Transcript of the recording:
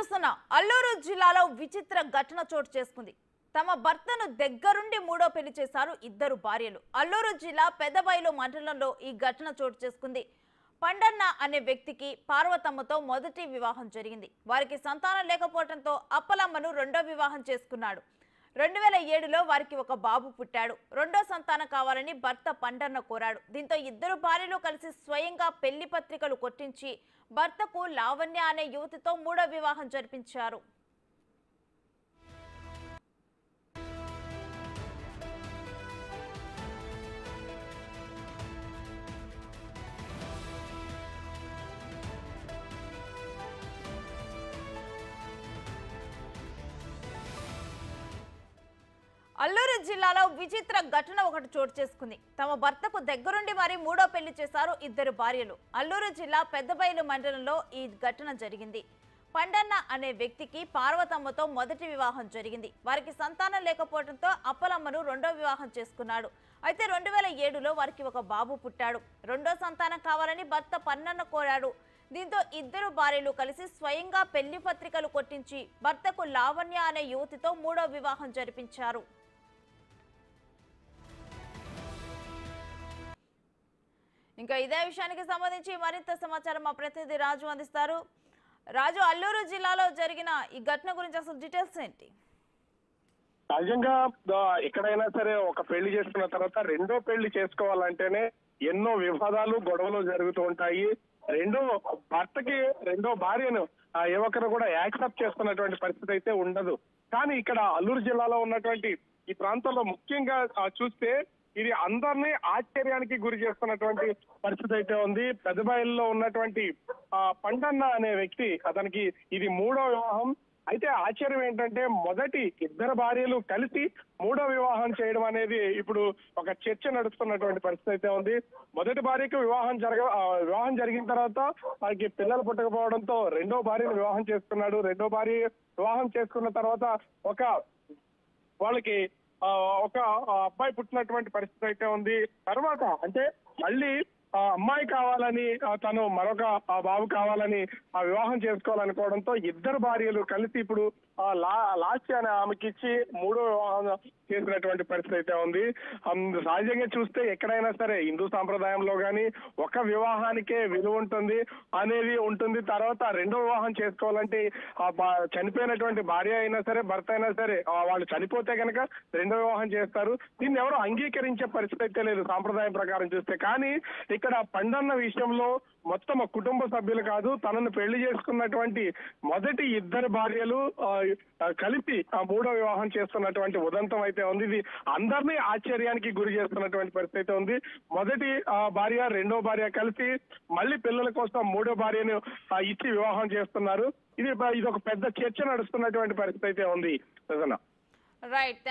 చూస్తున్నాం అల్లూరు జిల్లాలో విచిత్ర ఘటన చోటు చేసుకుంది. తమ భర్తను దగ్గరుండి మూడో పెళ్లి చేశారు ఇద్దరు భార్యలు. అల్లూరు జిల్లా పెదబైలు మండలంలో ఈ ఘటన చోటు చేసుకుంది. పండన్న అనే వ్యక్తికి పార్వతమ్మతో మొదటి వివాహం జరిగింది. వారికి సంతానం లేకపోవడంతో అప్పలమ్మను రెండో వివాహం చేసుకున్నాడు. 2007లో వారికి ఒక బాబు పుట్టాడు. రెండో సంతానం కావాలని భర్త పండన్న కోరాడు. దీంతో ఇద్దరు భార్యలు కలిసి స్వయంగా పెళ్లి పత్రికలు కొట్టించి భర్తకు లావణ్య అనే యువతితో మూడో వివాహం జరిపించారు. అల్లూరు జిల్లాలో విచిత్ర ఘటన ఒకటి చోటు చేసుకుంది. తమ భర్తకు దగ్గరుండి మరి మూడో పెళ్లి చేశారు ఇద్దరు భార్యలు. అల్లూరు జిల్లా పెద్దబైలు మండలంలో ఈ ఘటన జరిగింది. పండన్న అనే వ్యక్తికి పార్వతమ్మతో మొదటి వివాహం జరిగింది. వారికి సంతానం లేకపోవడంతో అప్పలమ్మను రెండో వివాహం చేసుకున్నాడు. అయితే 2007లో వారికి ఒక బాబు పుట్టాడు. రెండో సంతానం కావాలని భర్త పన్నన్న కోరాడు. దీంతో ఇద్దరు భార్యలు కలిసి స్వయంగా పెళ్లి పత్రికలు కొట్టించి భర్తకు లావణ్య అనే యువతితో మూడో వివాహం జరిపించారు. ఇంకా ఇదే విషయానికి సంబంధించి మరింత సమాచారం మా ప్రతినిధి రాజు అందిస్తారు. రాజు, అల్లూరు జిల్లాలో జరిగిన ఈ ఘటన గురించి అసలు డీటెయిల్స్ ఏంటి? సహజంగా ఎక్కడైనా సరే ఒక పెళ్లి చేసుకున్న తర్వాత రెండో పెళ్లి చేసుకోవాలంటేనే ఎన్నో వివాదాలు గొడవలు జరుగుతూ ఉంటాయి. రెండో భర్తకి రెండో భార్యను ఏ ఒక్కరు కూడా యాక్సెప్ట్ చేసుకున్నటువంటి పరిస్థితి అయితే ఉండదు. కానీ ఇక్కడ అల్లూరు జిల్లాలో ఉన్నటువంటి ఈ ప్రాంతంలో ముఖ్యంగా చూస్తే ఇది అందరినీ ఆశ్చర్యానికి గురి చేస్తున్నటువంటి పరిస్థితి అయితే ఉంది. పెద్దబాయిల్లో ఉన్నటువంటి పండన్న అనే వ్యక్తి, అతనికి ఇది మూడో వివాహం. అయితే ఆశ్చర్యం ఏంటంటే మొదటి ఇద్దరు భార్యలు కలిసి మూడో వివాహం చేయడం అనేది ఇప్పుడు ఒక చర్చ నడుస్తున్నటువంటి పరిస్థితి అయితే ఉంది. మొదటి భార్యకు వివాహం జరిగిన తర్వాత వారికి పిల్లలు పుట్టకపోవడంతో రెండో భార్యను వివాహం చేసుకున్నాడు. రెండో భార్య వివాహం చేసుకున్న తర్వాత వాళ్ళకి ఒక అబ్బాయి పుట్టినటువంటి పరిస్థితి అయితే ఉంది. తర్వాత అంటే మళ్ళీ అమ్మాయి కావాలని తను మరొక బాబు కావాలని వివాహం చేసుకోవాలనుకోవడంతో ఇద్దరు భార్యలు కలిసి ఇప్పుడు లాస్ట్ అనే ఆమెకి ఇచ్చి మూడో వివాహం చేసినటువంటి పరిస్థితి అయితే ఉంది. సహజంగా చూస్తే ఎక్కడైనా సరే హిందూ సాంప్రదాయంలో గానీ ఒక వివాహానికే విలువ ఉంటుంది అనేది ఉంటుంది. తర్వాత రెండో వివాహం చేసుకోవాలంటే చనిపోయినటువంటి భార్య అయినా సరే భర్త అయినా సరే వాళ్ళు చనిపోతే కనుక రెండో వివాహం చేస్తారు. దీన్ని ఎవరు అంగీకరించే పరిస్థితి అయితే లేదు సాంప్రదాయం ప్రకారం చూస్తే. కానీ ఇక్కడ పండన్న విషయంలో మొత్తం కుటుంబ సభ్యులు కాదు, తనను పెళ్లి చేసుకున్నటువంటి మొదటి ఇద్దరు భార్యలు కలిసి మూడో వివాహం చేస్తున్నటువంటి ఉదంతం అయితే ఉంది. ఇది అందరినీ ఆశ్చర్యానికి గురి చేస్తున్నటువంటి పరిస్థితి అయితే ఉంది. మొదటి భార్య రెండో భార్య కలిసి మళ్ళీ పిల్లల కోసం మూడో భార్యను ఇచ్చి వివాహం చేస్తున్నారు. ఇది ఒక పెద్ద చర్చ నడుస్తున్నటువంటి పరిస్థితి అయితే ఉంది. రైట్.